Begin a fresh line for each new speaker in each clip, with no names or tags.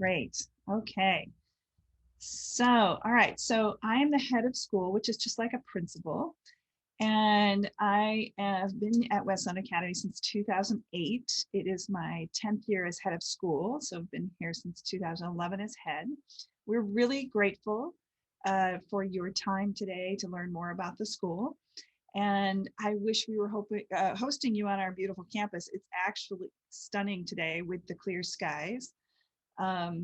Great. Okay. So, all right. So I am the head of school, which is just like a principal. And I have been at Westland Academy since 2008. It is my 10th year as head of school. So I've been here since 2011 as head. We're really grateful for your time today to learn more about the school. And I wish we were hosting you on our beautiful campus. It's actually stunning today with the clear skies.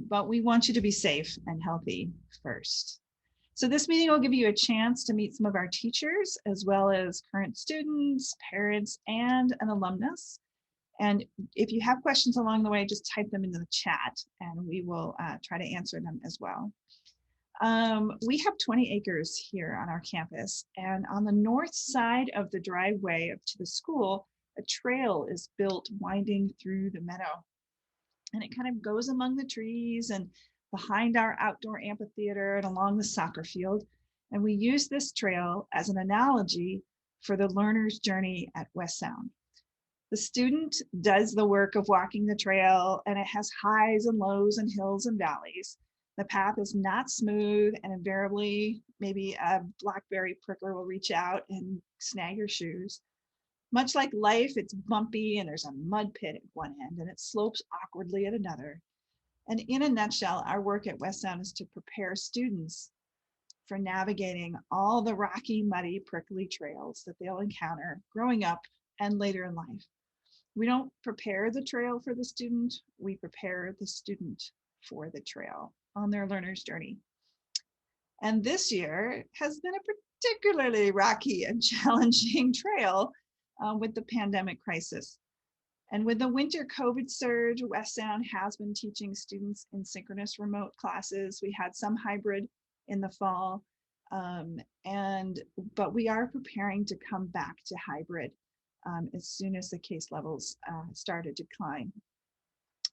But we want you to be safe and healthy first. So this meeting will give you a chance to meet some of our teachers, as well as current students, parents, and an alumnus. And if you have questions along the way, just type them into the chat and we will try to answer them as well. We have 20 acres here on our campus, and on the north side of the driveway up to the school, a trail is built winding through the meadow. And it kind of goes among the trees and behind our outdoor amphitheater and along the soccer field. And we use this trail as an analogy for the learner's journey at West Sound. The student does the work of walking the trail, and it has highs and lows and hills and valleys. The path is not smooth, and invariably, maybe a blackberry pricker will reach out and snag your shoes. Much like life, it's bumpy and there's a mud pit at one end and it slopes awkwardly at another. And in a nutshell, our work at West Sound is to prepare students for navigating all the rocky, muddy, prickly trails that they'll encounter growing up and later in life. We don't prepare the trail for the student, we prepare the student for the trail on their learner's journey. And this year has been a particularly rocky and challenging trail with the pandemic crisis. And with the winter COVID surge, West Sound has been teaching students in synchronous remote classes. We had some hybrid in the fall, but we are preparing to come back to hybrid as soon as the case levels start to decline.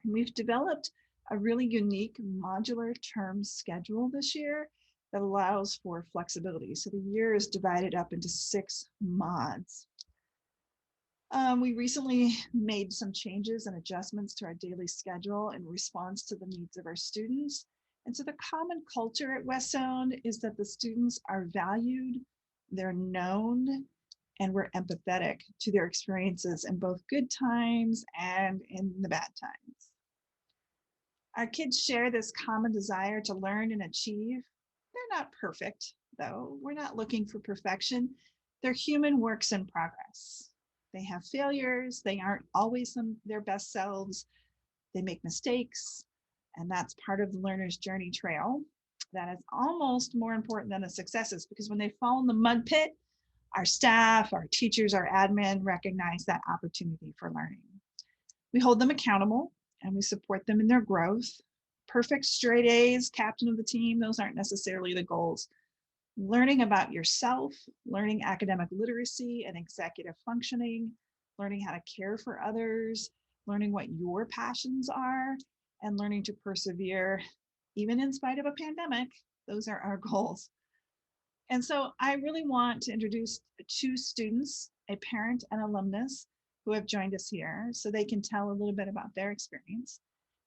And we've developed a really unique modular term schedule this year that allows for flexibility. So the year is divided up into 6 mods. We recently made some changes and adjustments to our daily schedule in response to the needs of our students. And so the common culture at West Sound is that the students are valued, they're known, and we're empathetic to their experiences in both good times and in the bad times. Our kids share this common desire to learn and achieve. They're not perfect, though. We're not looking for perfection. They're human works in progress. They have failures. They aren't always their best selves. They make mistakes. And that's part of the learner's journey trail. That is almost more important than the successes, because when they fall in the mud pit, our staff, our teachers, our admin recognize that opportunity for learning. We hold them accountable and we support them in their growth. Perfect straight A's, captain of the team, those aren't necessarily the goals. Learning about yourself, learning academic literacy and executive functioning, learning how to care for others, learning what your passions are, and learning to persevere, even in spite of a pandemic. Those are our goals. And so I really want to introduce 2 students, a parent and alumnus, who have joined us here so they can tell a little bit about their experience.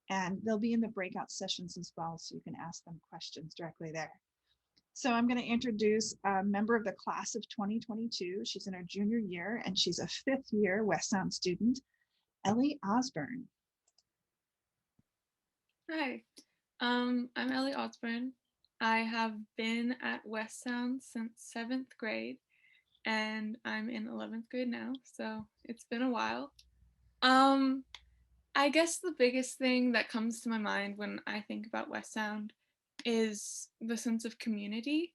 And they'll be in the breakout sessions as well, so you can ask them questions directly there. So I'm going to introduce a member of the class of 2022. She's in her junior year, and she's a 5th year West Sound student, Ellie Ottsburn.
Hi, I'm Ellie Ottsburn. I have been at West Sound since 7th grade, and I'm in 11th grade now, so it's been a while. I guess the biggest thing that comes to my mind when I think about West Sound is the sense of community,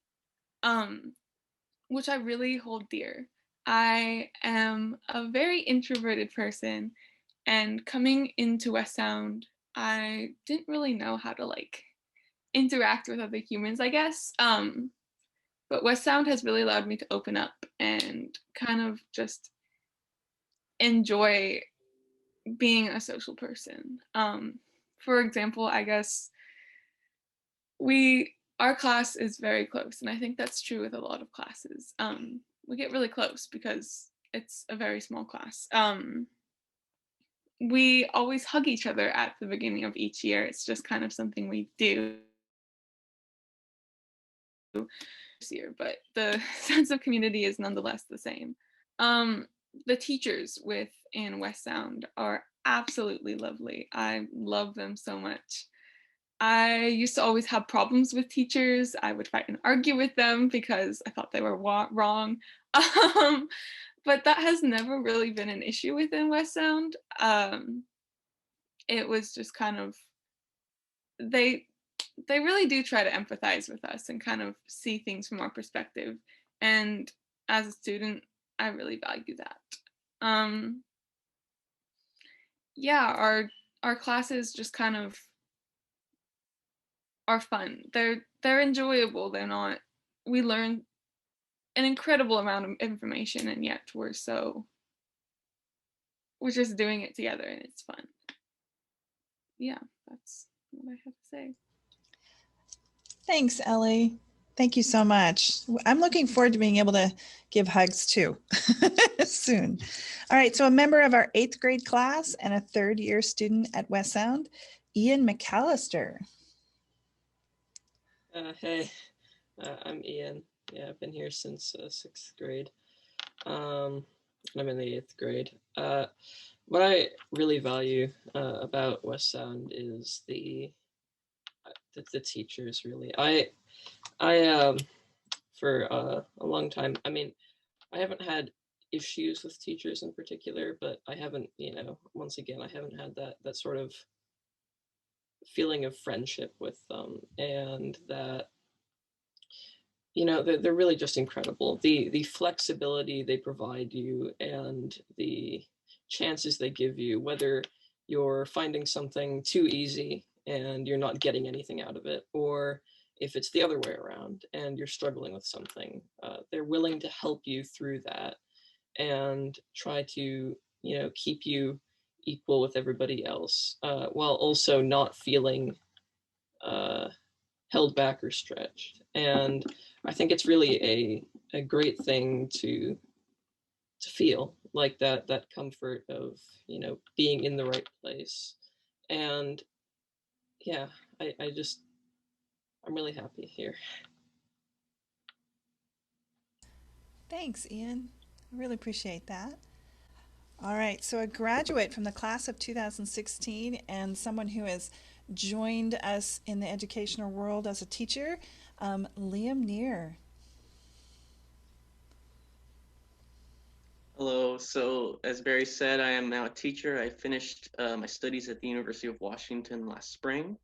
which I really hold dear. I am a very introverted person, and coming into West Sound, I didn't really know how to interact with other humans, I guess. But West Sound has really allowed me to open up and kind of just enjoy being a social person. For example, I guess our class is very close, and I think that's true with a lot of classes. We get really close because it's a very small class. we always hug each other at the beginning of each year. It's just kind of something we do this year, but the sense of community is nonetheless the same. The teachers within West Sound are absolutely lovely. I love them so much. I used to always have problems with teachers. I would fight and argue with them because I thought they were wrong. Um, but that has never really been an issue within West Sound. It was just kind of they they really do try to empathize with us and kind of see things from our perspective. And as a student, I really value that. Um, yeah, our classes just kind of are fun. They're enjoyable. They're not. We learn an incredible amount of information, and yet we're just doing it together, and it's fun. Yeah, that's what I have to say.
Thanks, Ellie. Thank you so much. I'm looking forward to being able to give hugs too soon. All right, so a member of our 8th grade class and a 3rd year student at West Sound, Ian McAllister.
Hey, I'm Ian. Yeah, I've been here since 6th grade. I'm in the 8th grade. What I really value about West Sound is the teachers. Really, I for a long time. I mean, I haven't had issues with teachers in particular, but I haven't, once again, I haven't had that sort of feeling of friendship with them, and that they're really just incredible. The flexibility they provide you and the chances they give you, whether you're finding something too easy and you're not getting anything out of it, or if it's the other way around and you're struggling with something, they're willing to help you through that and try to keep you equal with everybody else, while also not feeling uh, held back or stretched. And I think it's really a great thing to feel like that comfort of being in the right place. And yeah, I'm really happy here.
Thanks, Ian. I really appreciate that. All right, so a graduate from the class of 2016 and someone who has joined us in the educational world as a teacher, Liam Neer.
Hello. So, as Barry said, I am now a teacher. I finished my studies at the University of Washington last spring,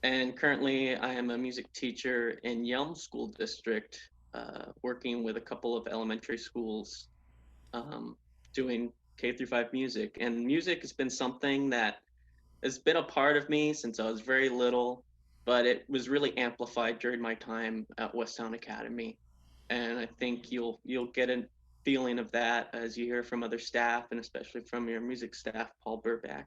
and currently I am a music teacher in Yelm School District, working with a couple of elementary schools, um, doing K through 5 music. And music has been something that has been a part of me since I was very little, but it was really amplified during my time at West Town Academy. And I think you'll get a feeling of that as you hear from other staff and especially from your music staff, Paul Burback.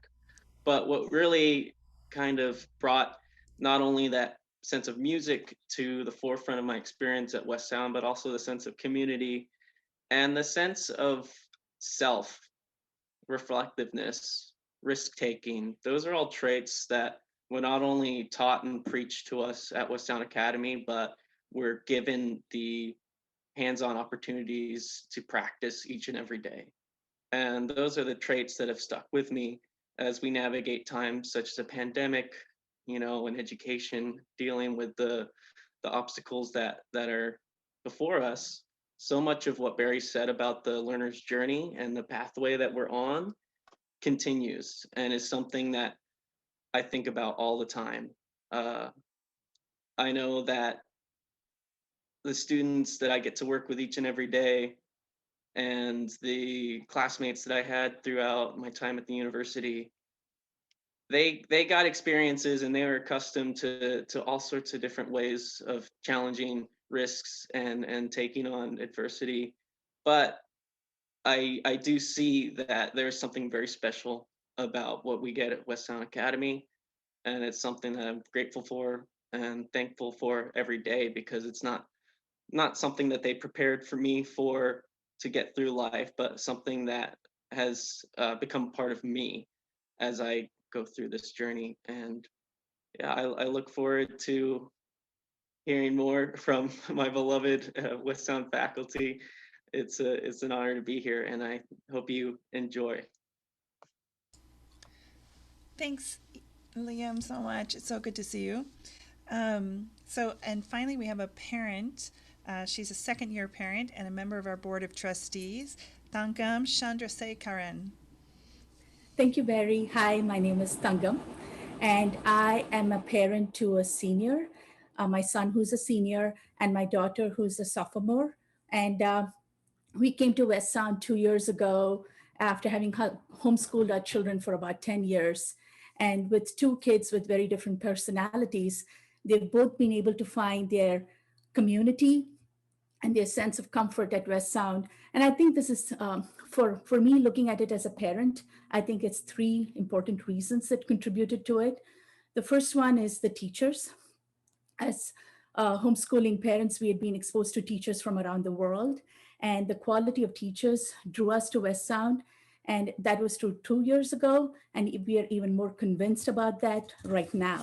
But what really kind of brought not only that sense of music to the forefront of my experience at West Sound, but also the sense of community and the sense of self reflectiveness, risk taking. Those are all traits that were not only taught and preached to us at West Town Academy, but we're given the hands on opportunities to practice each and every day. And those are the traits that have stuck with me as we navigate times such as a pandemic, in education, dealing with the obstacles that are before us. So much of what Barry said about the learner's journey and the pathway that we're on continues and is something that I think about all the time. Uh, I know that the students that I get to work with each and every day and the classmates that I had throughout my time at the university, they got experiences and they were accustomed to all sorts of different ways of challenging risks and taking on adversity. But I do see that there's something very special about what we get at West Sound Academy, and it's something that I'm grateful for and thankful for every day because it's not something that they prepared for me for to get through life, but something that has become part of me as I go through this journey. And yeah, I look forward to hearing more from my beloved West Sound faculty. It's an honor to be here, and I hope you enjoy.
Thanks, Liam, so much. It's so good to see you. And finally, we have a parent. She's a second-year parent and a member of our board of trustees, Tangam Chandrasekharan.
Thank you, Barry. Hi, my name is Tangam, and I am a parent to a senior, my son who's a senior, and my daughter who's a sophomore. And we came to West Sound 2 years ago after having homeschooled our children for about 10 years. And with two kids with very different personalities, they've both been able to find their community and their sense of comfort at West Sound. And I think this is, for me, looking at it as a parent, I think it's three important reasons that contributed to it. The first one is the teachers. As homeschooling parents, we had been exposed to teachers from around the world, and the quality of teachers drew us to West Sound. And that was true 2 years ago, and we are even more convinced about that right now.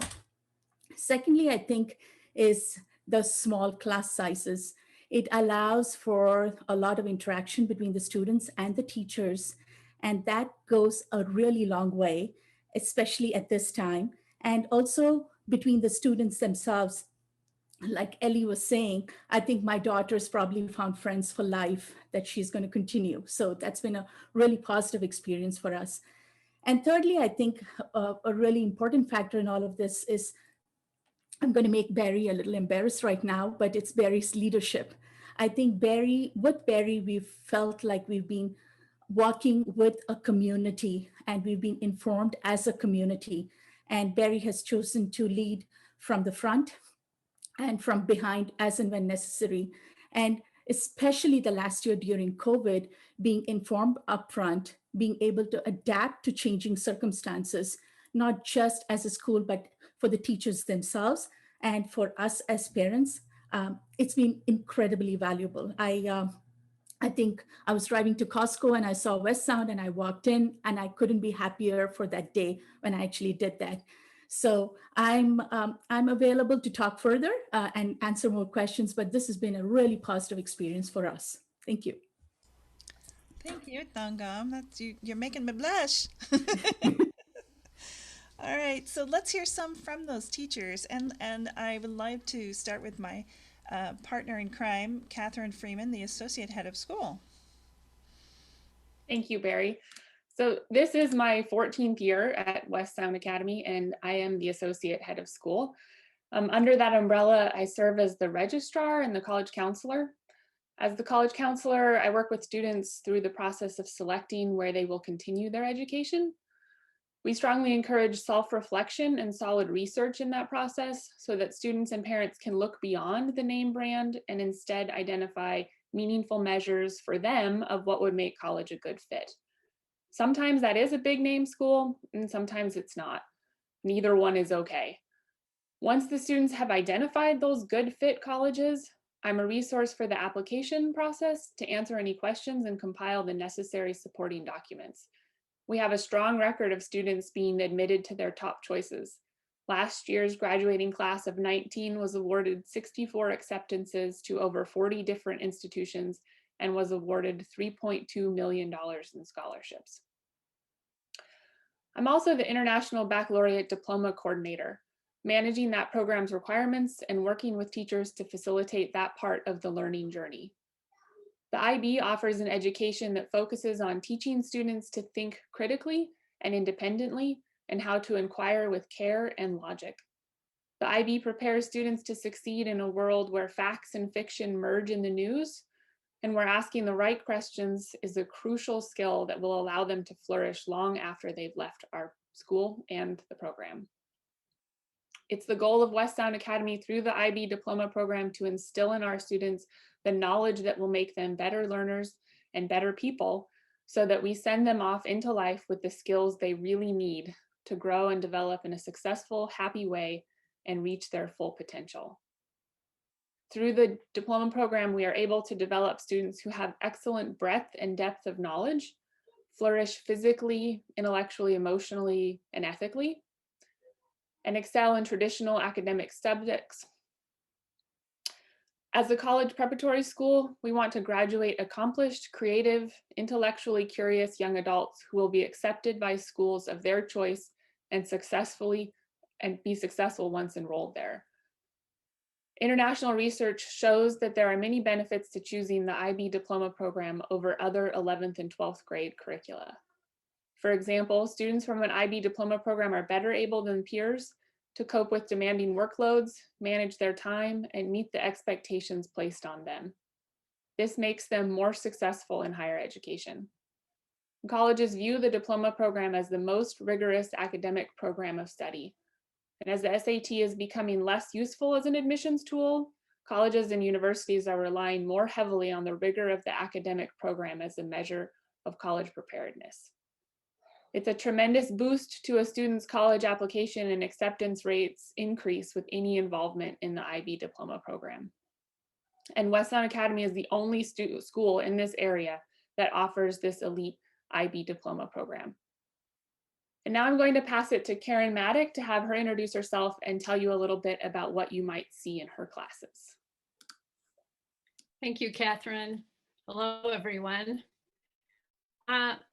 Secondly, I think is the small class sizes. It allows for a lot of interaction between the students and the teachers, and that goes a really long way, especially at this time. And also between the students themselves, like Ellie was saying, I think my daughter's probably found friends for life that she's going to continue. So that's been a really positive experience for us. And thirdly, I think a really important factor in all of this is, I'm going to make Barry a little embarrassed right now, but it's Barry's leadership. I think with Barry, we've felt like we've been walking with a community and we've been informed as a community. And Barry has chosen to lead from the front and from behind as and when necessary. And especially the last year during COVID, being informed upfront, being able to adapt to changing circumstances, not just as a school, but for the teachers themselves and for us as parents. It's been incredibly valuable. I think I was driving to Costco and I saw West Sound and I walked in and I couldn't be happier for that day when I actually did that. So I'm available to talk further and answer more questions, but this has been a really positive experience for us. Thank you.
Thank you, Tangam. You're making me blush. All right, so let's hear some from those teachers. And I would like to start with my partner in crime, Catherine Freeman, the Associate Head of School.
Thank you, Barry. So this is my 14th year at West Sound Academy, and I am the Associate Head of School. Under that umbrella, I serve as the registrar and the college counselor. As the college counselor, I work with students through the process of selecting where they will continue their education. We strongly encourage self-reflection and solid research in that process so that students and parents can look beyond the name brand and instead identify meaningful measures for them of what would make college a good fit. Sometimes that is a big name school, and sometimes it's not. Neither one is okay. Once the students have identified those good fit colleges, I'm a resource for the application process to answer any questions and compile the necessary supporting documents. We have a strong record of students being admitted to their top choices. Last year's graduating class of 19 was awarded 64 acceptances to over 40 different institutions and was awarded $3.2 million in scholarships. I'm also the International Baccalaureate Diploma Coordinator, managing that program's requirements and working with teachers to facilitate that part of the learning journey. The IB offers an education that focuses on teaching students to think critically and independently and how to inquire with care and logic. The IB prepares students to succeed in a world where facts and fiction merge in the news, and where asking the right questions is a crucial skill that will allow them to flourish long after they've left our school and the program. It's the goal of West Sound Academy through the IB Diploma program to instill in our students the knowledge that will make them better learners and better people so that we send them off into life with the skills they really need to grow and develop in a successful, happy way and reach their full potential. Through the diploma program, we are able to develop students who have excellent breadth and depth of knowledge, flourish physically, intellectually, emotionally, and ethically, and excel in traditional academic subjects. As a college preparatory school, we want to graduate accomplished, creative, intellectually curious young adults who will be accepted by schools of their choice and be successful once enrolled there. International research shows that there are many benefits to choosing the IB diploma program over other 11th and 12th grade curricula. For example, students from an IB diploma program are better able than peers to cope with demanding workloads, manage their time, and meet the expectations placed on them. This makes them more successful in higher education. Colleges view the diploma program as the most rigorous academic program of study. And as the SAT is becoming less useful as an admissions tool, colleges and universities are relying more heavily on the rigor of the academic program as a measure of college preparedness. It's a tremendous boost to a student's college application, and acceptance rates increase with any involvement in the IB diploma program. And Westtown Academy is the only school in this area that offers this elite IB diploma program. And now I'm going to pass it to Karen Maddock to have her introduce herself and tell you a little bit about what you might see in her classes.
Thank you, Catherine. Hello, everyone.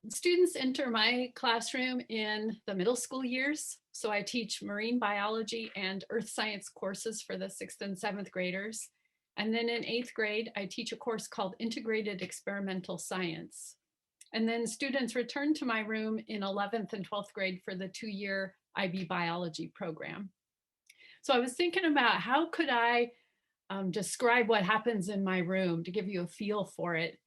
Students enter my classroom in the middle school years. So I teach marine biology and earth science courses for the 6th and 7th graders. And then in 8th grade, I teach a course called Integrated Experimental Science. And then students return to my room in 11th and 12th grade for the 2-year IB biology program. So I was thinking about how could I describe what happens in my room to give you a feel for it.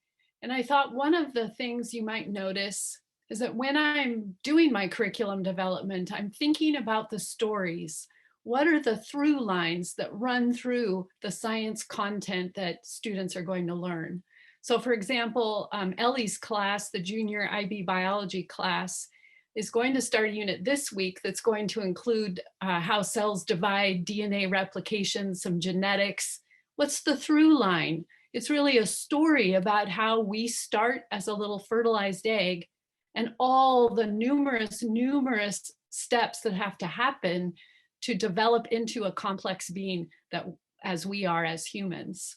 And I thought one of the things you might notice is that when I'm doing my curriculum development, I'm thinking about the stories. What are the through lines that run through the science content that students are going to learn? So for example, Ellie's class, the junior IB biology class, is going to start a unit this week that's going to include how cells divide, DNA replication, some genetics. What's the through line? It's really a story about how we start as a little fertilized egg and all the numerous steps that have to happen to develop into a complex being that as we are as humans.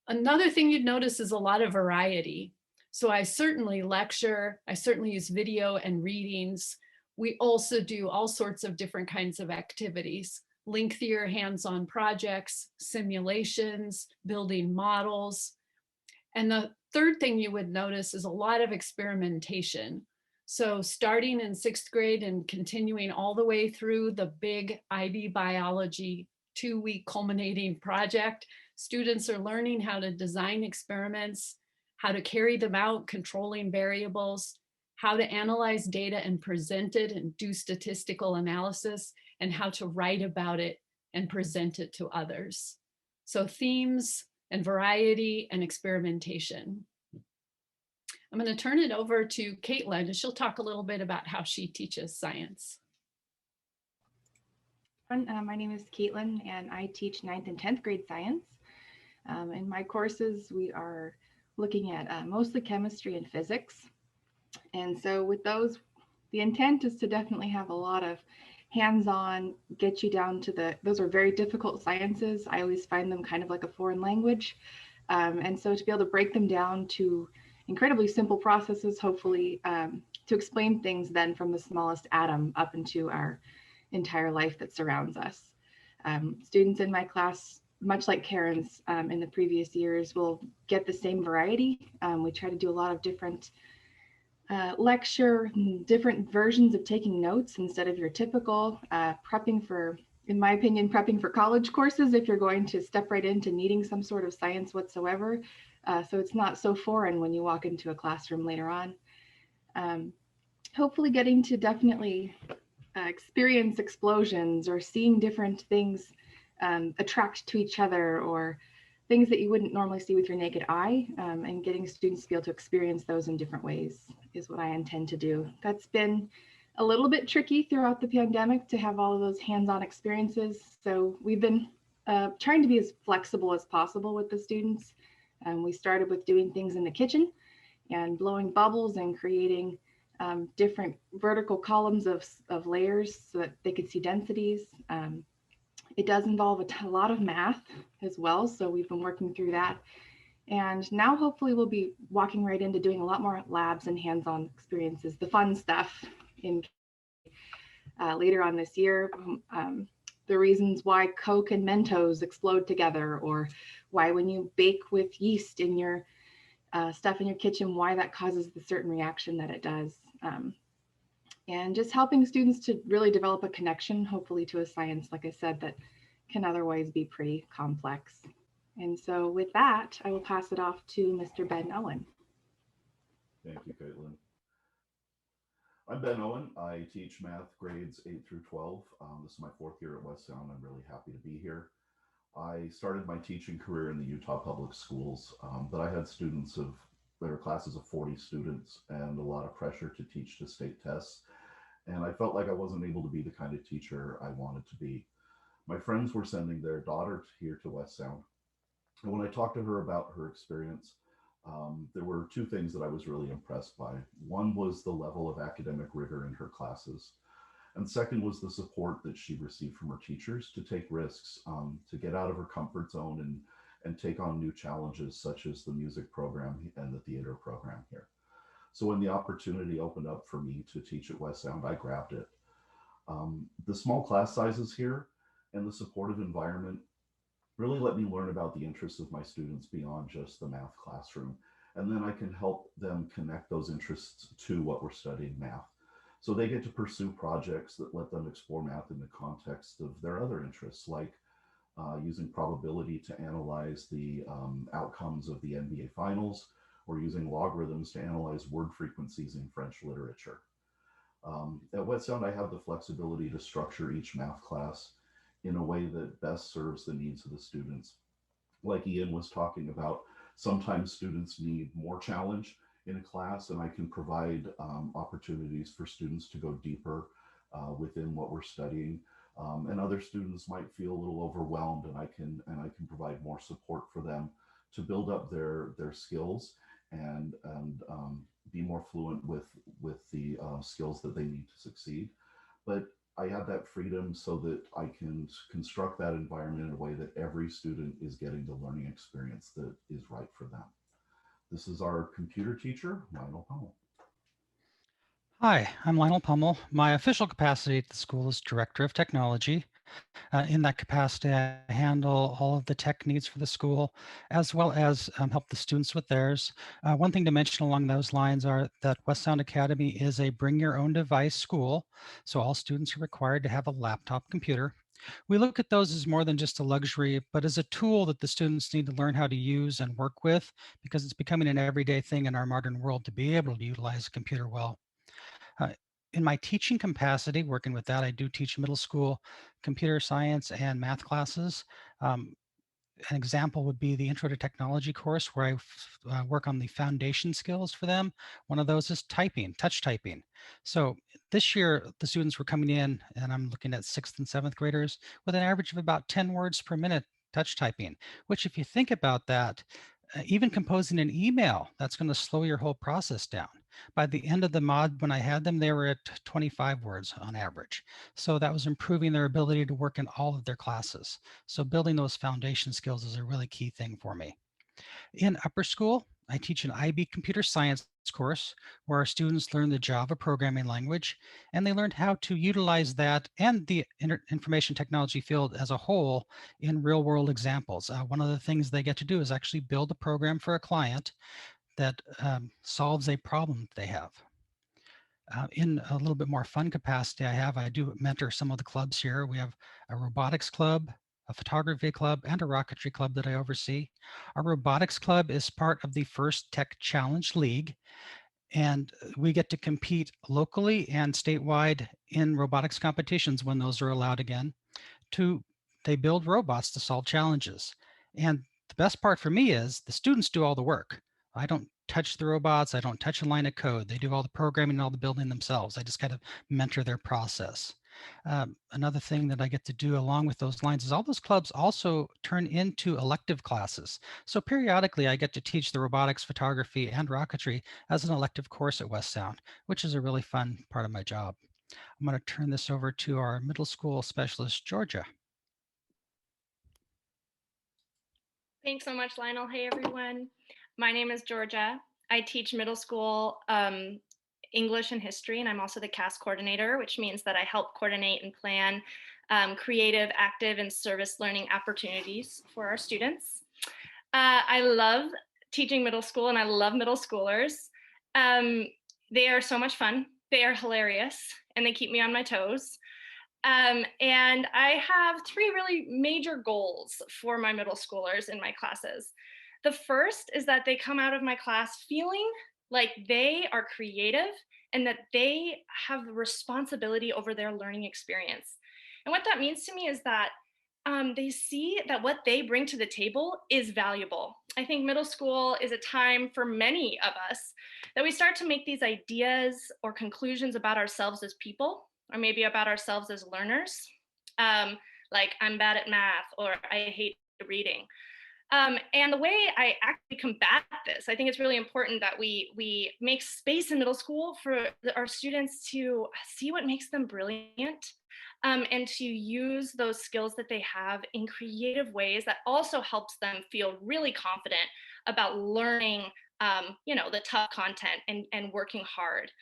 Another thing you'd notice is a lot of variety. So I certainly lecture, I certainly use video and readings. We also do all sorts of different kinds of activities, lengthier hands-on projects, simulations, building models. And the third thing you would notice is a lot of experimentation. So starting in 6th grade and continuing all the way through the big IB biology 2-week culminating project, students are learning how to design experiments, how to carry them out, controlling variables, how to analyze data and present it and do statistical analysis, and how to write about it and present it to others. So themes and variety and experimentation. I'm going to turn it over to Caitlin, and she'll talk a little bit about how she teaches science.
My name is Caitlin, and I teach 9th and 10th grade science. In my courses, we are looking at mostly chemistry and physics. And so with those, the intent is to definitely have a lot of hands-on, get you down to those are very difficult sciences. I always find them kind of like a foreign language. And so to be able to break them down to incredibly simple processes, hopefully to explain things then from the smallest atom up into our entire life that surrounds us. Students in my class, much like Karen's in the previous years, will get the same variety. We try to do a lot of different lecture, different versions of taking notes instead of your typical prepping for, in my opinion, prepping for college courses if you're going to step right into needing some sort of science whatsoever. So it's not so foreign when you walk into a classroom later on. Hopefully getting to definitely experience explosions or seeing different things attract to each other, or things that you wouldn't normally see with your naked eye, and getting students to be able to experience those in different ways is what I intend to do. That's been a little bit tricky throughout the pandemic to have all of those hands-on experiences. So we've been trying to be as flexible as possible with the students. We started with doing things in the kitchen, and blowing bubbles and creating different vertical columns of layers so that they could see densities. It does involve a lot of math as well, so we've been working through that. And now hopefully we'll be walking right into doing a lot more labs and hands-on experiences, the fun stuff in later on this year. The reasons why Coke and Mentos explode together, or why when you bake with yeast in your stuff in your kitchen, why that causes the certain reaction that it does. And just helping students to really develop a connection, hopefully to a science, like I said, that can otherwise be pretty complex. And so with that, I will pass it off to Mr. Ben Owen.
Thank you, Caitlin. I'm Ben Owen. I teach math grades 8 through 12. This is my 4th year at West Sound. I'm really happy to be here. I started my teaching career in the Utah Public Schools, but I had students of, there were classes of 40 students and a lot of pressure to teach to state tests. And I felt like I wasn't able to be the kind of teacher I wanted to be. My friends were sending their daughter here to West Sound. And when I talked to her about her experience, there were 2 things that I was really impressed by. One was the level of academic rigor in her classes. And second was the support that she received from her teachers to take risks, to get out of her comfort zone and take on new challenges, such as the music program and the theater program here. So when the opportunity opened up for me to teach at West Sound, I grabbed it. The small class sizes here and the supportive environment really let me learn about the interests of my students beyond just the math classroom. And then I can help them connect those interests to what we're studying, math. So they get to pursue projects that let them explore math in the context of their other interests, like using probability to analyze the outcomes of the NBA finals, or using logarithms to analyze word frequencies in French literature. At West Sound, I have the flexibility to structure each math class in a way that best serves the needs of the students. Like Ian was talking about, sometimes students need more challenge in a class, and I can provide opportunities for students to go deeper within what we're studying. And other students might feel a little overwhelmed, and I can provide more support for them to build up their skills and be more fluent with the skills that they need to succeed. But I have that freedom so that I can construct that environment in a way that every student is getting the learning experience that is right for them. This is our computer teacher, Lionel Pummel.
Hi, I'm Lionel Pummel. My official capacity at the school is Director of Technology. In that capacity, I handle all of the tech needs for the school, as well as help the students with theirs. One thing to mention along those lines are that West Sound Academy is a bring your own device school, so all students are required to have a laptop computer. We look at those as more than just a luxury, but as a tool that the students need to learn how to use and work with, because it's becoming an everyday thing in our modern world to be able to utilize a computer well. In my teaching capacity, working with that, I do teach middle school computer science and math classes. An example would be the Intro to Technology course, where I work on the foundation skills for them. One of those is typing, touch typing. So this year, the students were coming in, and I'm looking at 6th and 7th graders, with an average of about 10 words per minute touch typing, which if you think about that, even composing an email, that's going to slow your whole process down. By the end of the mod, when I had them, they were at 25 words on average. So that was improving their ability to work in all of their classes. So building those foundation skills is a really key thing for me. In upper school, I teach an IB computer science course where our students learn the Java programming language, and they learned how to utilize that and the information technology field as a whole in real world examples. One of the things they get to do is actually build a program for a client that solves a problem they have. In a little bit more fun capacity I do mentor some of the clubs here. We have a robotics club, a photography club, and a rocketry club that I oversee. Our robotics club is part of the First Tech Challenge League, and we get to compete locally and statewide in robotics competitions when those are allowed again. They build robots to solve challenges. And the best part for me is the students do all the work. I don't touch the robots. I don't touch a line of code. They do all the programming and all the building themselves. I just kind of mentor their process. Another thing that I get to do along with those lines is all those clubs also turn into elective classes. So periodically I get to teach the robotics, photography, and rocketry as an elective course at West Sound, which is a really fun part of my job. I'm going to turn this over to our middle school specialist, Georgia.
Thanks so much, Lionel. Hey, everyone. My name is Georgia. I teach middle school English and history, and I'm also the CAS coordinator, which means that I help coordinate and plan creative, active, and service learning opportunities for our students. I love teaching middle school, and I love middle schoolers. They are so much fun. They are hilarious, and they keep me on my toes. And I have three really major goals for my middle schoolers in my classes. The first is that they come out of my class feeling like they are creative and that they have the responsibility over their learning experience. And what that means to me is that they see that what they bring to the table is valuable. I think middle school is a time for many of us that we start to make these ideas or conclusions about ourselves as people, or maybe about ourselves as learners, like I'm bad at math or I hate reading. And the way I actually combat this, I think it's really important that we make space in middle school for our students to see what makes them brilliant, and to use those skills that they have in creative ways that also helps them feel really confident about learning, the tough content and working hard.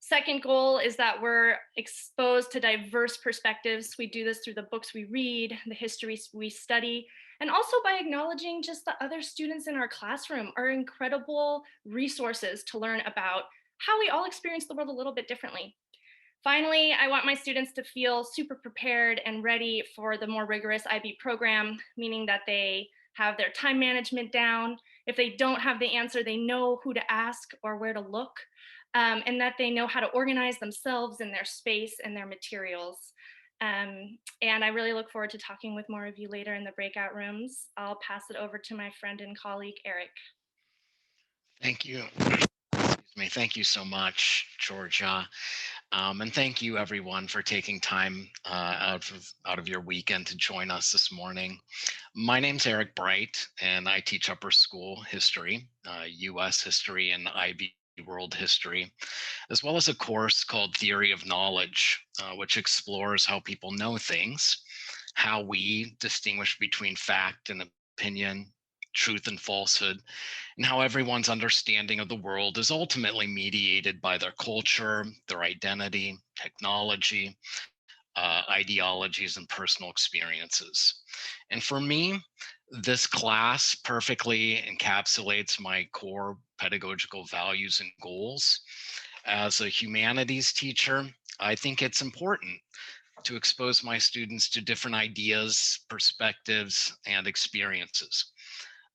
Second goal is that we're exposed to diverse perspectives. We do this through the books we read, the histories we study, and also by acknowledging just the other students in our classroom are incredible resources to learn about how we all experience the world a little bit differently. Finally, I want my students to feel super prepared and ready for the more rigorous IB program, meaning that they have their time management down. If they don't have the answer, they know who to ask or where to look, and that they know how to organize themselves and their space and their materials. And I really look forward to talking with more of you later in the breakout rooms. I'll pass it over to my friend and colleague, Eric.
Thank you. Excuse me. Thank you so much, Georgia. And thank you, everyone, for taking time out of your weekend to join us this morning. My name's Eric Bright, and I teach upper school history, U.S. history, and IB world history, as well as a course called Theory of Knowledge, which explores how people know things, how we distinguish between fact and opinion, truth and falsehood, and how everyone's understanding of the world is ultimately mediated by their culture, their identity, technology, ideologies, and personal experiences. And for me, this class perfectly encapsulates my core pedagogical values and goals. As a humanities teacher, I think it's important to expose my students to different ideas, perspectives, and experiences,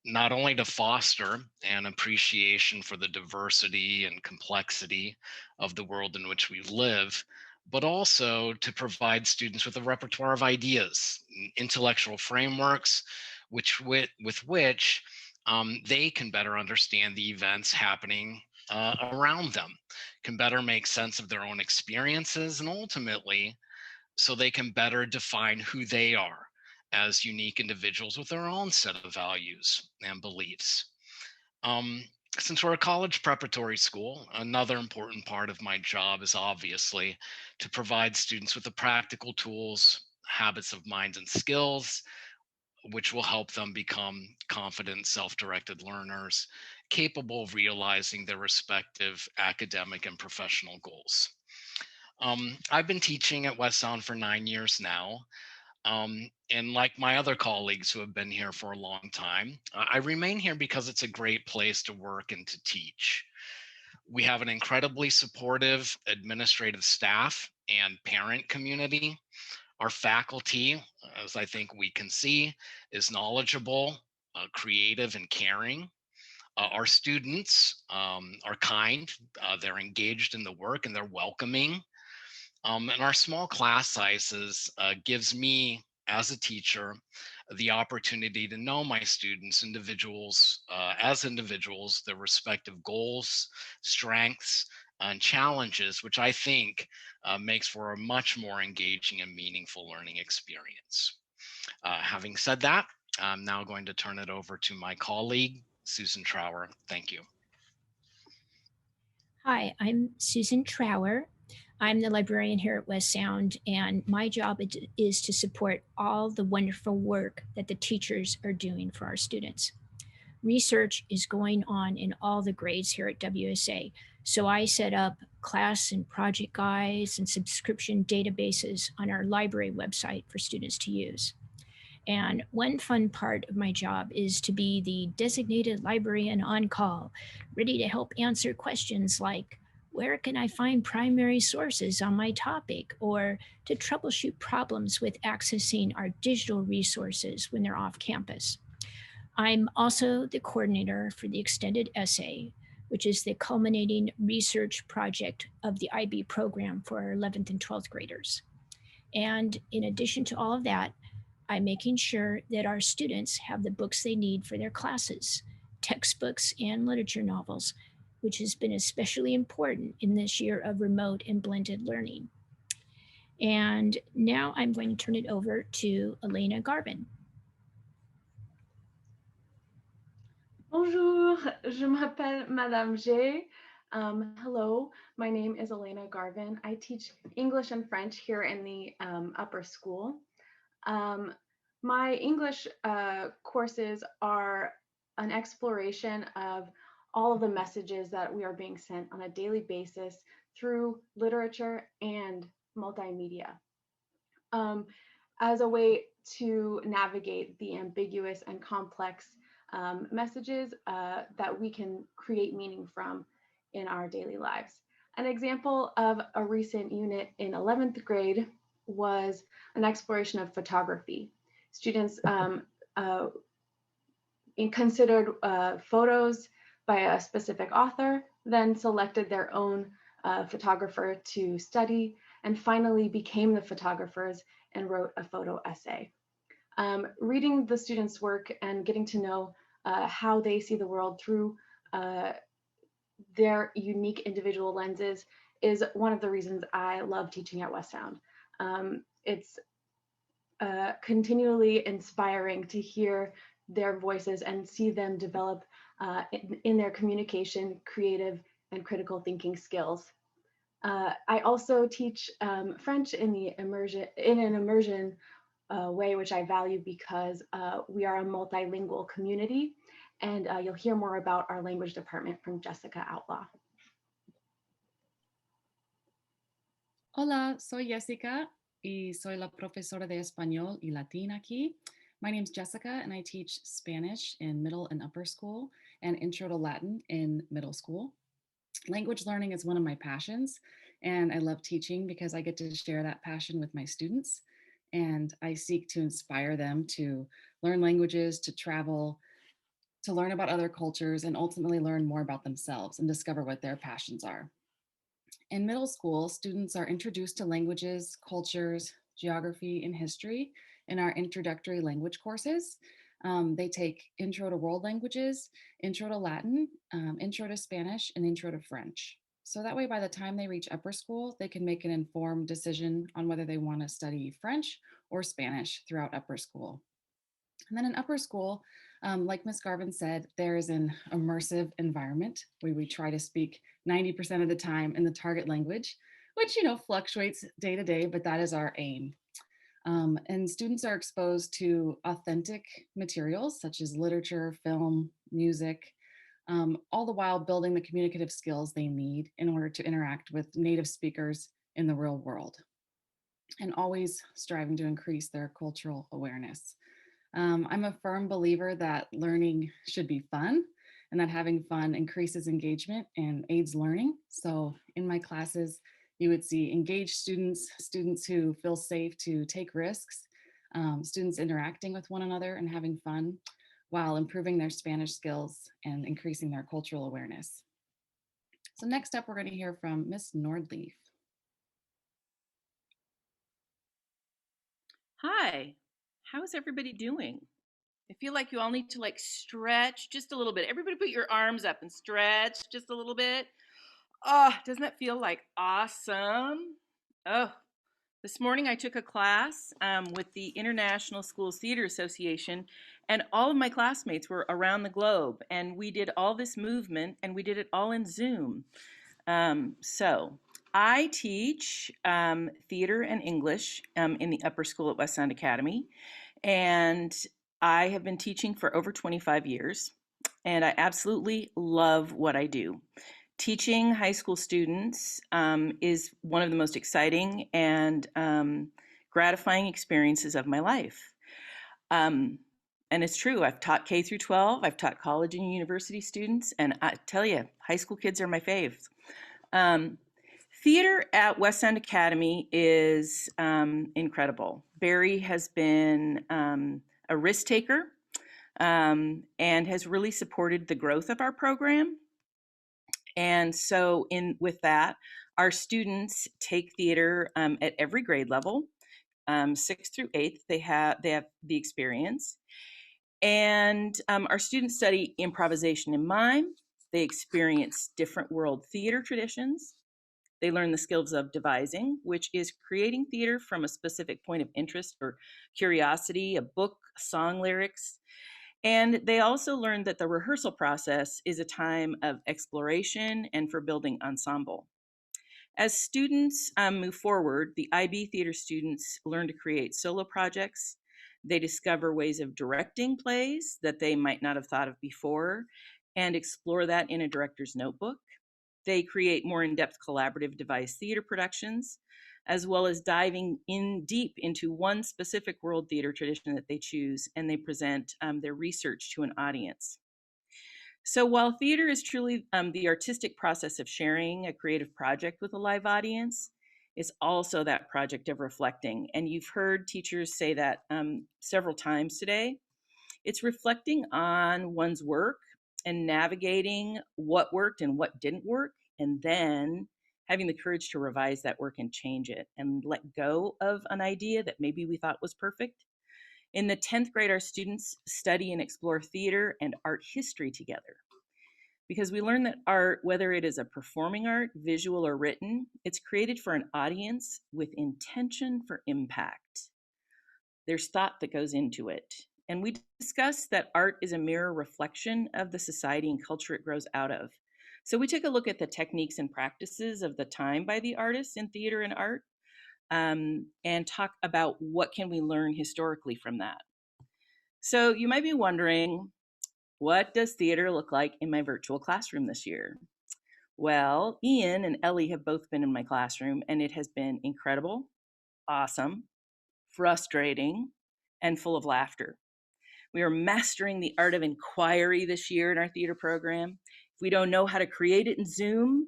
not only to foster an appreciation for the diversity and complexity of the world in which we live, but also to provide students with a repertoire of ideas, intellectual frameworks, with which they can better understand the events happening around them, can better make sense of their own experiences, and ultimately, so they can better define who they are as unique individuals with their own set of values and beliefs. Since we're a college preparatory school, another important part of my job is obviously to provide students with the practical tools, habits of mind, and skills, which will help them become confident, self-directed learners, capable of realizing their respective academic and professional goals. I've been teaching at West Sound for 9 years now. And like my other colleagues who have been here for a long time, I remain here because it's a great place to work and to teach. We have an incredibly supportive administrative staff and parent community. Our faculty, as I think we can see, is knowledgeable, creative, and caring. Our students are kind, they're engaged in the work, and they're welcoming. And our small class sizes gives me, as a teacher, the opportunity to know my students, as individuals, their respective goals, strengths, and challenges, which I think makes for a much more engaging and meaningful learning experience. Having said that, I'm now going to turn it over to my colleague, Susan Trower. Thank you.
Hi, I'm Susan Trower. I'm the librarian here at West Sound, and my job is to support all the wonderful work that the teachers are doing for our students. Research is going on in all the grades here at WSA, so I set up class and project guides and subscription databases on our library website for students to use. And one fun part of my job is to be the designated librarian on call, ready to help answer questions like, where can I find primary sources on my topic? Or to troubleshoot problems with accessing our digital resources when they're off campus. I'm also the coordinator for the extended essay, which is the culminating research project of the IB program for our 11th and 12th graders. And in addition to all of that, I'm making sure that our students have the books they need for their classes, textbooks and literature novels, which has been especially important in this year of remote and blended learning. And now I'm going to turn it over to Elena Garvin.
Bonjour, je m'appelle Madame J. Hello, my name is Elena Garvin. I teach English and French here in the upper school. My English courses are an exploration of all of the messages that we are being sent on a daily basis through literature and multimedia as a way to navigate the ambiguous and complex messages that we can create meaning from in our daily lives. An example of a recent unit in 11th grade was an exploration of photography. Students considered photos by a specific author, then selected their own photographer to study, and finally became the photographers and wrote a photo essay. Reading the students' work and getting to know how they see the world through their unique individual lenses is one of the reasons I love teaching at West Sound. It's continually inspiring to hear their voices and see them develop in their communication, creative, and critical thinking skills. I also teach French in an immersion way, which I value because we are a multilingual community, and you'll hear more about our language department from Jessica Outlaw.
Hola, soy Jessica y soy la profesora de español y latín aquí. My name's Jessica and I teach Spanish in middle and upper school and intro to Latin in middle school. Language learning is one of my passions, and I love teaching because I get to share that passion with my students, and I seek to inspire them to learn languages, to travel, to learn about other cultures, and ultimately learn more about themselves and discover what their passions are. In middle school, students are introduced to languages, cultures, geography, and history in our introductory language courses. They take Intro to World Languages, Intro to Latin, Intro to Spanish, and Intro to French. So that way, by the time they reach upper school, they can make an informed decision on whether they want to study French or Spanish throughout upper school. And then in upper school, like Ms. Garvin said, there is an immersive environment where we try to speak 90% of the time in the target language, which, fluctuates day to day, but that is our aim. And students are exposed to authentic materials such as literature, film, music, all the while building the communicative skills they need in order to interact with native speakers in the real world, and always striving to increase their cultural awareness. I'm a firm believer that learning should be fun and that having fun increases engagement and aids learning. So in my classes, you would see engaged students, students who feel safe to take risks, students interacting with one another and having fun while improving their Spanish skills and increasing their cultural awareness. So next up, we're going to hear from Miss Nordleaf.
Hi, how's everybody doing? I feel like you all need to stretch just a little bit. Everybody put your arms up and stretch just a little bit. Oh, doesn't that feel like awesome? Oh, this morning I took a class with the International Schools Theater Association, and all of my classmates were around the globe, and we did all this movement, and we did it all in Zoom. So I teach theater and English in the upper school at West Sound Academy, and I have been teaching for over 25 years, and I absolutely love what I do. Teaching high school students is one of the most exciting and gratifying experiences of my life. And it's true, I've taught K through 12, I've taught college and university students, and I tell you, high school kids are my faves. Theater at West Sound Academy is incredible. Barry has been a risk taker and has really supported the growth of our program. And so with that, our students take theater at every grade level, 6th through 8th, they have the experience. And our students study improvisation and mime. They experience different world theater traditions. They learn the skills of devising, which is creating theater from a specific point of interest or curiosity, a book, song lyrics. And they also learned that the rehearsal process is a time of exploration and for building ensemble. As students move forward, the IB theater students learn to create solo projects. They discover ways of directing plays that they might not have thought of before and explore that in a director's notebook. They create more in-depth collaborative devised theater productions, as well as diving in deep into one specific world theater tradition that they choose, and they present their research to an audience. So while theater is truly the artistic process of sharing a creative project with a live audience, it's also that project of reflecting. And you've heard teachers say that several times today. It's reflecting on one's work and navigating what worked and what didn't work, and then having the courage to revise that work and change it and let go of an idea that maybe we thought was perfect. In the 10th grade, our students study and explore theater and art history together, because we learn that art, whether it is a performing art, visual, or written, it's created for an audience with intention for impact. There's thought that goes into it. And we discussed that art is a mirror reflection of the society and culture it grows out of. So we took a look at the techniques and practices of the time by the artists in theater and art, and talk about what can we learn historically from that. So you might be wondering, what does theater look like in my virtual classroom this year? Well, Ian and Ellie have both been in my classroom, and it has been incredible, awesome, frustrating, and full of laughter. We are mastering the art of inquiry this year in our theater program. If we don't know how to create it in Zoom,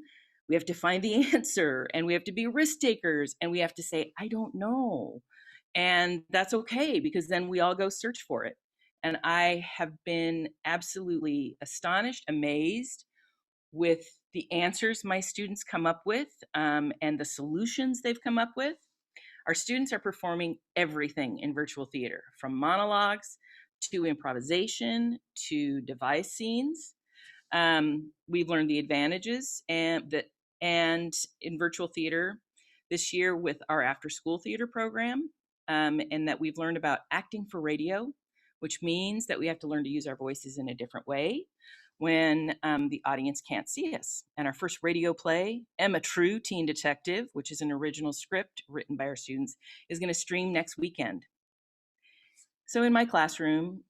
we have to find the answer, and we have to be risk takers, and we have to say, I don't know. And that's okay, because then we all go search for it. And I have been absolutely astonished, amazed with the answers my students come up with and the solutions they've come up with. Our students are performing everything in virtual theater, from monologues to improvisation to device scenes. We've learned the advantages and in virtual theater this year with our after-school theater program, and that we've learned about acting for radio, which means that we have to learn to use our voices in a different way when the audience can't see us. And our first radio play, Emma True, Teen Detective, which is an original script written by our students, is going to stream next weekend. So in my classroom,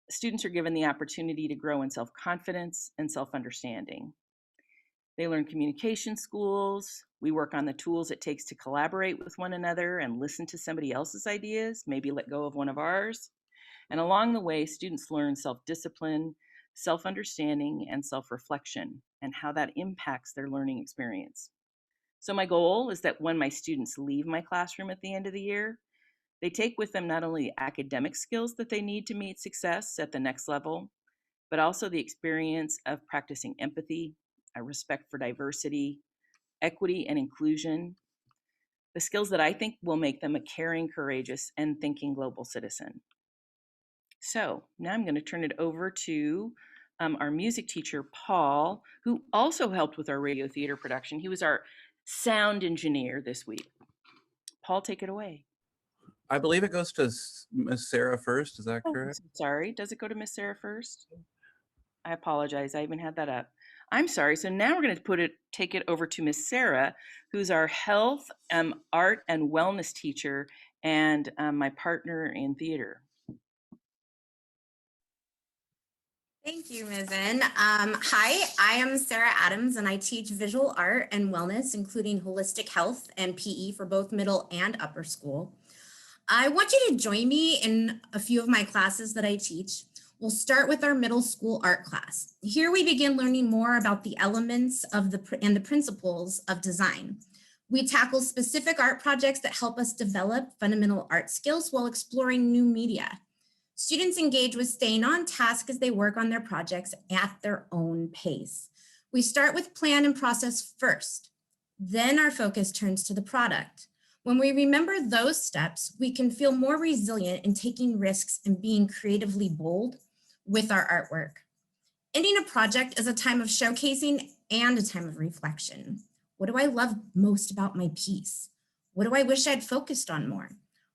students are given the opportunity to grow in self-confidence and self-understanding. They learn communication skills. We work on the tools it takes to collaborate with one another and listen to somebody else's ideas, maybe let go of one of ours. And along the way, students learn self-discipline, self-understanding, and self-reflection, and how that impacts their learning experience. So my goal is that when my students leave my classroom at the end of the year, they take with them not only the academic skills that they need to meet success at the next level, but also the experience of practicing empathy, a respect for diversity, equity, and inclusion, the skills that I think will make them a caring, courageous, and thinking global citizen. So now I'm going to turn it over to our music teacher, Paul, who also helped with our radio theater production. He was our sound engineer this week. Paul, take it away.
I believe it goes to Miss Sarah first. Is that
Oh,
correct?
sorry. Does it go to Miss Sarah first? I apologize. I even had that up. I'm sorry. So now we're going to take it over to Miss Sarah, who's our health, art, and wellness teacher and my partner in theater.
Thank you, Ms. N. Hi, I am Sarah Adams, and I teach visual art and wellness, including holistic health and PE for both middle and upper school. I want you to join me in a few of my classes that I teach. We'll start with our middle school art class. Here we begin learning more about the elements of and the principles of design. We tackle specific art projects that help us develop fundamental art skills while exploring new media. Students engage with staying on task as they work on their projects at their own pace. We start with plan and process first. Then our focus turns to the product. When we remember those steps, we can feel more resilient in taking risks and being creatively bold with our artwork. Ending a project is a time of showcasing and a time of reflection. What do I love most about my piece? What do I wish I'd focused on more?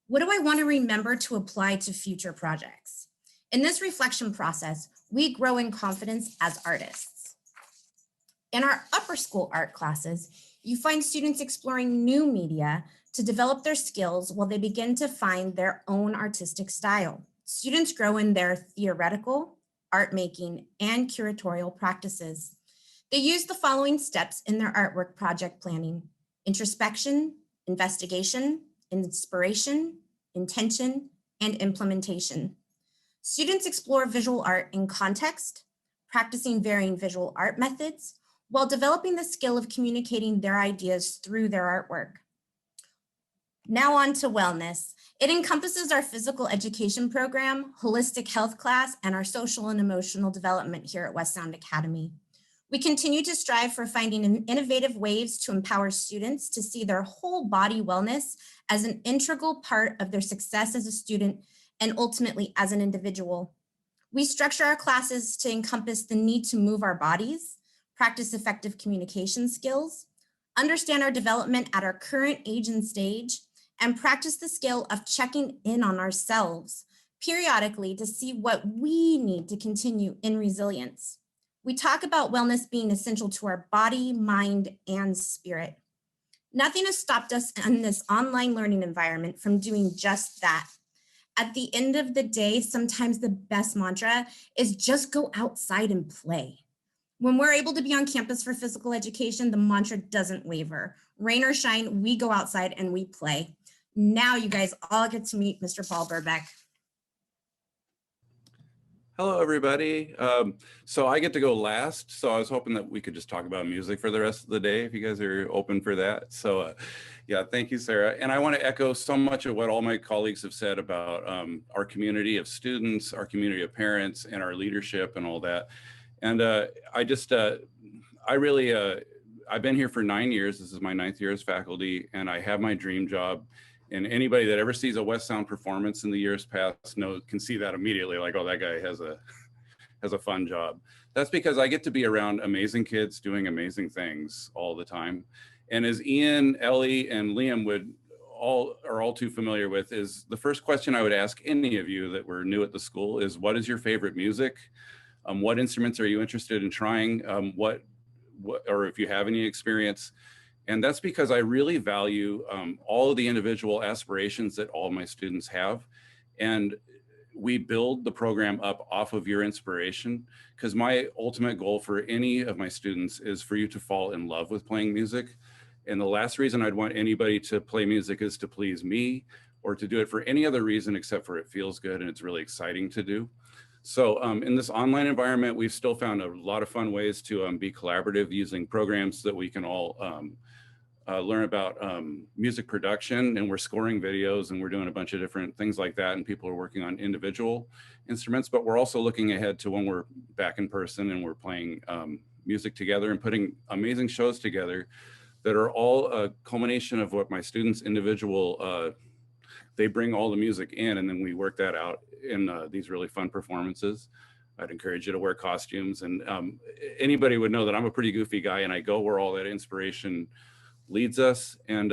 What do I want to remember to apply to future projects? In this reflection process, we grow in confidence as artists. In our upper school art classes, you find students exploring new media to develop their skills while they begin to find their own artistic style. Students grow in their theoretical, art making, and curatorial practices. They use the following steps in their artwork project planning: introspection, investigation, inspiration, intention, and implementation. Students explore visual art in context, practicing varying visual art methods, while developing the skill of communicating their ideas through their artwork. Now on to wellness. It encompasses our physical education program, holistic health class, and our social and emotional development here at West Sound Academy. We continue to strive for finding innovative ways to empower students to see their whole body wellness as an integral part of their success as a student and ultimately as an individual. We structure our classes to encompass the need to move our bodies, practice effective communication skills, understand our development at our current age and stage, and practice the skill of checking in on ourselves periodically to see what we need to continue in resilience. We talk about wellness being essential to our body, mind, and spirit. Nothing has stopped us in this online learning environment from doing just that. At the end of the day, sometimes the best mantra is just go outside and play. When we're able to be on campus for physical education, the mantra doesn't waver. Rain or shine, we go outside and we play. Now you guys all get to meet Mr. Paul Burbeck.
Hello, everybody. So I get to go last. So I was hoping that we could just talk about music for the rest of the day, if you guys are open for that. So yeah, thank you, Sarah. And I want to echo so much of what all my colleagues have said about our community of students, our community of parents, and our leadership and all that. And I've been here for 9 years. This is my 9th year as faculty, and I have my dream job. And anybody that ever sees a West Sound performance in the years past can see that immediately, like, oh, that guy has a fun job. That's because I get to be around amazing kids doing amazing things all the time. And as Ian, Ellie, and Liam are all too familiar with, is the first question I would ask any of you that were new at the school is, what is your favorite music? What instruments are you interested in trying? Or if you have any experience. And that's because I really value all of the individual aspirations that all my students have. And we build the program up off of your inspiration, because my ultimate goal for any of my students is for you to fall in love with playing music. And the last reason I'd want anybody to play music is to please me or to do it for any other reason except for it feels good and it's really exciting to do. So in this online environment, we've still found a lot of fun ways to be collaborative using programs that we can all learn about music production, and we're scoring videos and we're doing a bunch of different things like that, and people are working on individual instruments, but we're also looking ahead to when we're back in person and we're playing music together and putting amazing shows together that are all a culmination of what my students individual, they bring all the music in and then we work that out in these really fun performances. I'd encourage you to wear costumes. And anybody would know that I'm a pretty goofy guy, and I go where all that inspiration leads us. And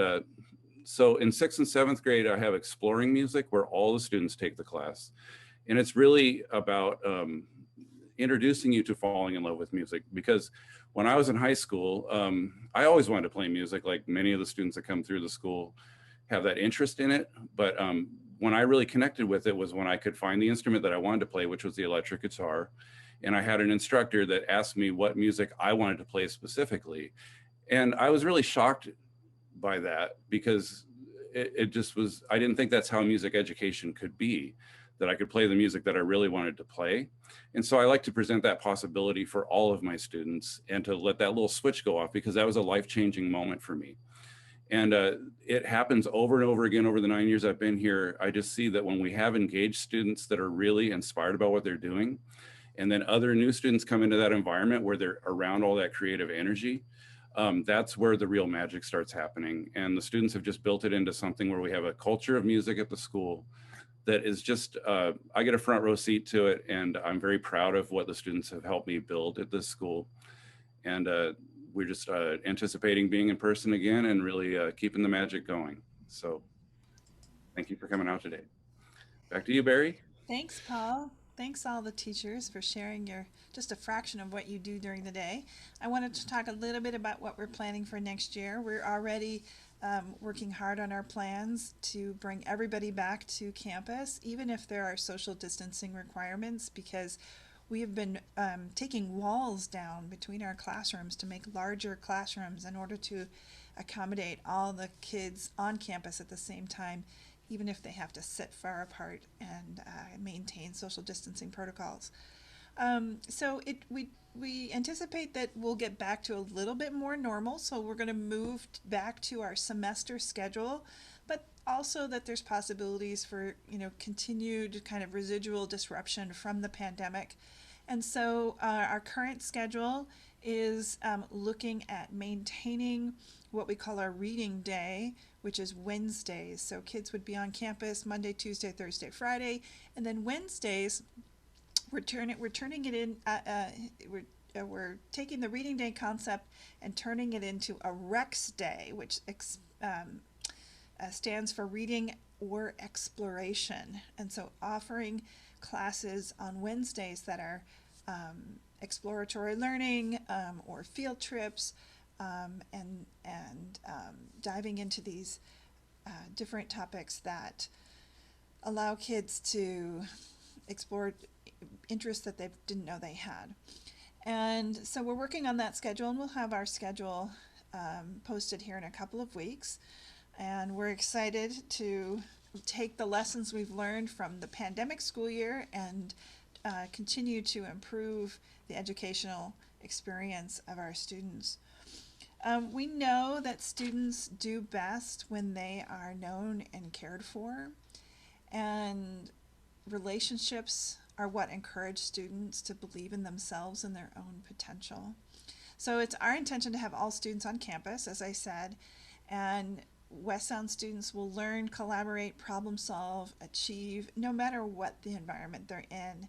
so in 6th and 7th grade, I have exploring music, where all the students take the class. And it's really about introducing you to falling in love with music, because when I was in high school, I always wanted to play music, like many of the students that come through the school have that interest in it. But when I really connected with it was when I could find the instrument that I wanted to play, which was the electric guitar. And I had an instructor that asked me what music I wanted to play specifically. And I was really shocked by that, because it just was, I didn't think that's how music education could be, that I could play the music that I really wanted to play. And so I like to present that possibility for all of my students, and to let that little switch go off, because that was a life-changing moment for me. And it happens over and over again over the 9 years I've been here. I just see that when we have engaged students that are really inspired about what they're doing, and then other new students come into that environment where they're around all that creative energy, that's where the real magic starts happening. And the students have just built it into something where we have a culture of music at the school that is just, I get a front row seat to it, and I'm very proud of what the students have helped me build at this school. And we're just anticipating being in person again, and really keeping the magic going. So thank you for coming out today. Back to you, Barry.
Thanks, Paul. Thanks all the teachers for sharing just a fraction of what you do during the day. I wanted to talk a little bit about what we're planning for next year. We're already working hard on our plans to bring everybody back to campus, even if there are social distancing requirements, because we have been taking walls down between our classrooms to make larger classrooms in order to accommodate all the kids on campus at the same time, even if they have to sit far apart and maintain social distancing protocols. So we anticipate that we'll get back to a little bit more normal. So we're going to move back to our semester schedule, but also that there's possibilities for, continued kind of residual disruption from the pandemic. And so our current schedule is looking at maintaining what we call our reading day, which is Wednesdays. So kids would be on campus Monday, Tuesday, Thursday, Friday, and then Wednesdays we're turning it in. We're taking the reading day concept and turning it into a REX day, which stands for reading or exploration. And so offering classes on Wednesdays that are exploratory learning or field trips, and diving into these different topics that allow kids to explore interests that they didn't know they had. And so we're working on that schedule, and we'll have our schedule posted here in a couple of weeks. And we're excited to take the lessons we've learned from the pandemic school year and continue to improve the educational experience of our students. We know that students do best when they are known and cared for, and relationships are what encourage students to believe in themselves and their own potential. So it's our intention to have all students on campus, as I said, and West Sound students will learn, collaborate, problem solve, achieve, no matter what the environment they're in.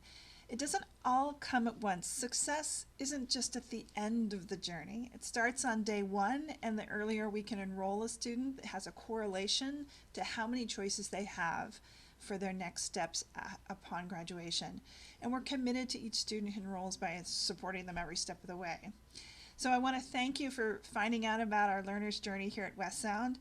It doesn't all come at once. Success isn't just at the end of the journey. It starts on day one, and the earlier we can enroll a student, it has a correlation to how many choices they have for their next steps upon graduation. And we're committed to each student who enrolls by supporting them every step of the way. So I want to thank you for finding out about our learner's journey here at West Sound.